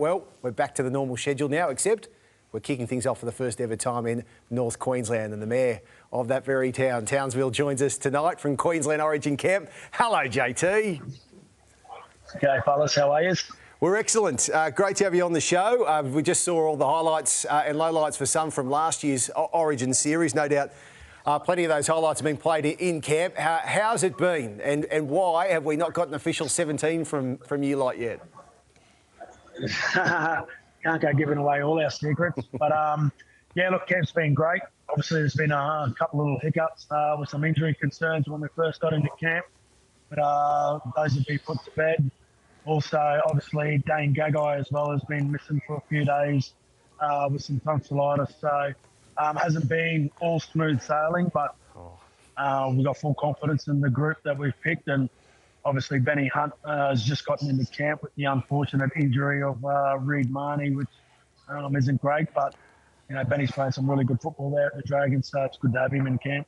Well, we're back to the normal schedule now, except we're kicking things off for the first ever time in North Queensland, and the mayor of that very town, Townsville, joins us tonight from Queensland Origin Camp. Hello, JT. G'day, fellas. How are you? We're excellent. Great to have you on the show. We just saw all the highlights and lowlights for some from last year's Origin series. No doubt plenty of those highlights have been played in camp. How's it been, and why have we not got an official 17 from you lot yet? Can't go giving away all our secrets. But, yeah, look, camp's been great. Obviously, there's been a couple of little hiccups with some injury concerns when we first got into camp. But those have been put to bed. Also, obviously, Dane Gagai as well has been missing for a few days with some tonsillitis. So hasn't been all smooth sailing, but we've got full confidence in the group that we've picked. And obviously, Benny Hunt has just gotten into camp with the unfortunate injury of Reid Marnie, which isn't great. But, you know, Benny's playing some really good football there at the Dragons, so it's good to have him in camp.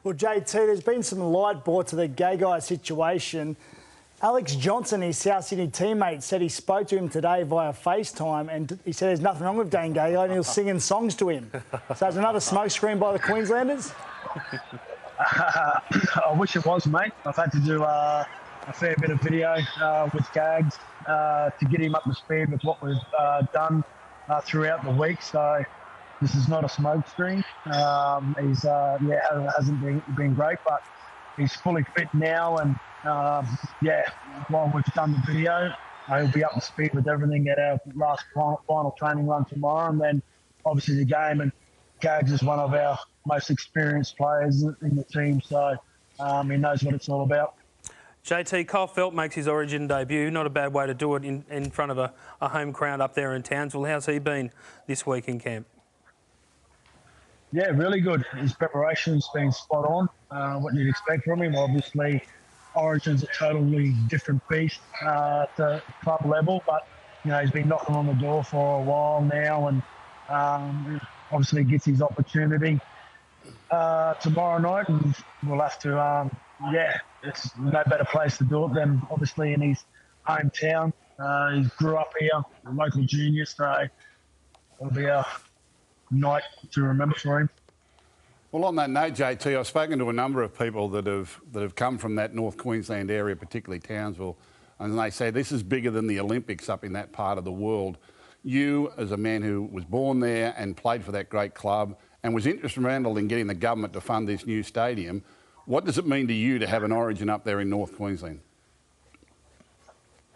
Well, JT, there's been some light brought to the Gagai situation. Alex Johnson, his South Sydney teammate, said he spoke to him today via FaceTime, and he said there's nothing wrong with Dane Gagai and he'll singing songs to him. So there's another smokescreen by the Queenslanders? I wish it was, mate. I've had to do a fair bit of video with Gags to get him up to speed with what we've done throughout the week. So this is not a smokescreen. He's hasn't been great, but he's fully fit now. And while we've done the video, he'll be up to speed with everything at our last final training run tomorrow, and then obviously the game. And Gags is one of our most experienced players in the team, so he knows what it's all about. JT, Kyle Felt makes his Origin debut. Not a bad way to do it in front of a home crowd up there in Townsville. How's he been this week in camp? Yeah, really good. His preparation's been spot on. What you'd expect from him. Obviously, Origin's a totally different beast to club level, but you know he's been knocking on the door for a while now, and obviously gets his opportunity tomorrow night, and we'll have to. It's no better place to do it than obviously in his hometown. He grew up here, a local junior, so it'll be a night to remember for him. Well, on that note, JT, I've spoken to a number of people that have come from that North Queensland area, particularly Townsville, and they say this is bigger than the Olympics up in that part of the world. You, as a man who was born there and played for that great club and was instrumental in getting the government to fund this new stadium, what does it mean to you to have an Origin up there in North Queensland?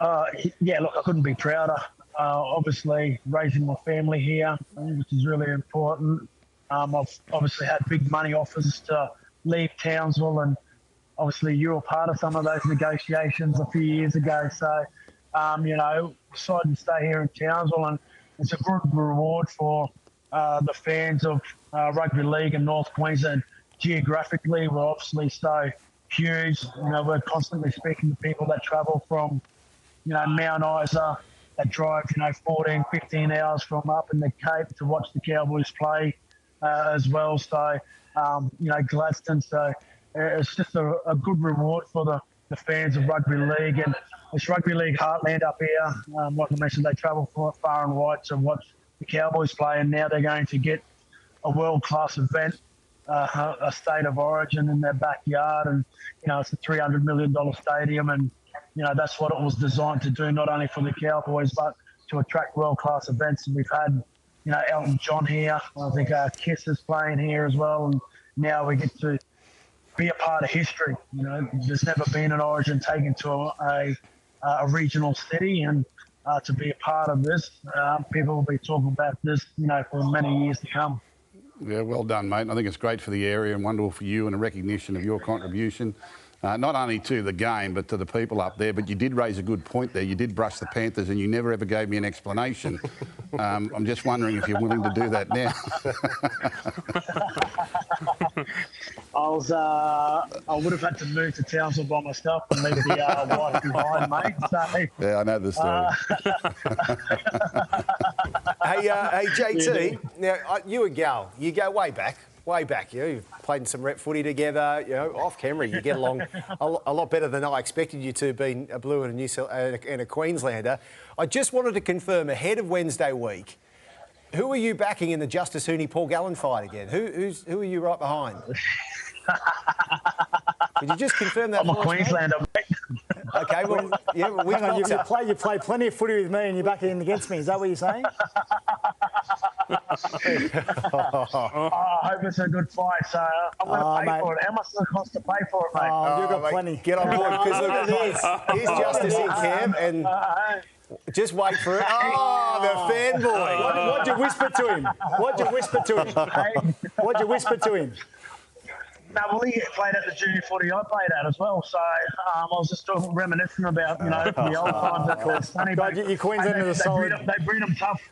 Yeah, look, I couldn't be prouder. Obviously, raising my family here, which is really important. I've obviously had big money offers to leave Townsville, and obviously you were part of some of those negotiations a few years ago. So, decided to stay here in Townsville, and it's a good reward for the fans of rugby league in North Queensland. Geographically, we're obviously so huge. You know, we're constantly speaking to people that travel from, Mount Isa, that drive, 14, 15 hours from up in the Cape to watch the Cowboys play as well. So, Gladstone. So it's just a good reward for the fans of rugby league. And it's rugby league heartland up here. Like I mentioned, they travel far and wide to watch the Cowboys play, and now they're going to get a world-class event, a state of origin in their backyard. And, it's a $300 million stadium, and that's what it was designed to do, not only for the Cowboys, but to attract world-class events. And we've had, Elton John here. I think Kiss is playing here as well. And now we get to be a part of history. There's never been an Origin taken to a regional city, and to be a part of this, people will be talking about this, for many years to come. Yeah, well done, mate. I think it's great for the area and wonderful for you, and a recognition of your contribution. Not only to the game, but to the people up there. But you did raise a good point there. You did brush the Panthers, and you never ever gave me an explanation. I'm just wondering if you're willing to do that now. I would have had to move to Townsville by myself and leave the wife behind, mate. So, yeah, I know the story. Hey, JT, now, you and Gal, you go way back. way back. You played some rep footy together. Off camera, you get along a lot better than I expected you to, being a Blue and a Queenslander. I just wanted to confirm ahead of Wednesday week, who are you backing in the Justice Hooney-Paul Gallen fight again? Who are you right behind? Could you just confirm that? I'm a Queenslander, mate. Okay, well, yeah, Hang on, you play plenty of footy with me and you're backing against me. Is that what you're saying? I hope it's a good fight. So I'm going to pay for it. How much does it cost to pay for it, mate? You've got plenty. Get on board, because look at this. Here's Justice in camp, and just wait for it. Oh, the fanboy. What'd you whisper to him? What'd you whisper to him? No, well, he played at the junior footy I played at as well. So I was just reminiscing about, the old times at Sunny God, your Queenslanders are solid. They breed them tough.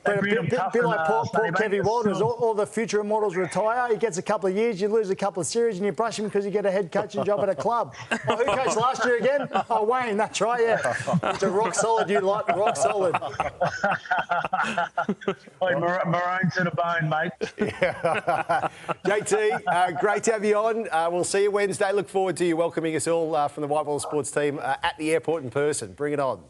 But a bit like poor Kevy Walters, all the future immortals retire. He gets a couple of years, you lose a couple of series, and you brush him because you get a head coaching job at a club. Who coached last year again? Oh, Wayne, that's right, yeah. It's a rock solid, you like rock solid. Maroon to the bone, mate. Yeah. JT, great to have you on. We'll see you Wednesday. Look forward to you welcoming us all from the WWOS sports team at the airport in person. Bring it on.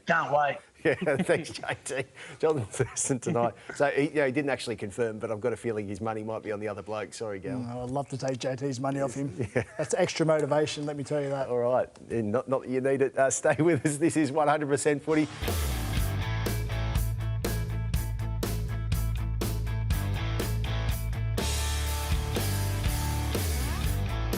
Can't wait. Yeah, thanks, JT. Jonathan Thurston tonight. So, he didn't actually confirm, but I've got a feeling his money might be on the other bloke. Sorry, Gal. I'd love to take JT's money off him. Yeah. That's extra motivation, let me tell you that. All right. Not that you need it. Stay with us. This is 100% Footy.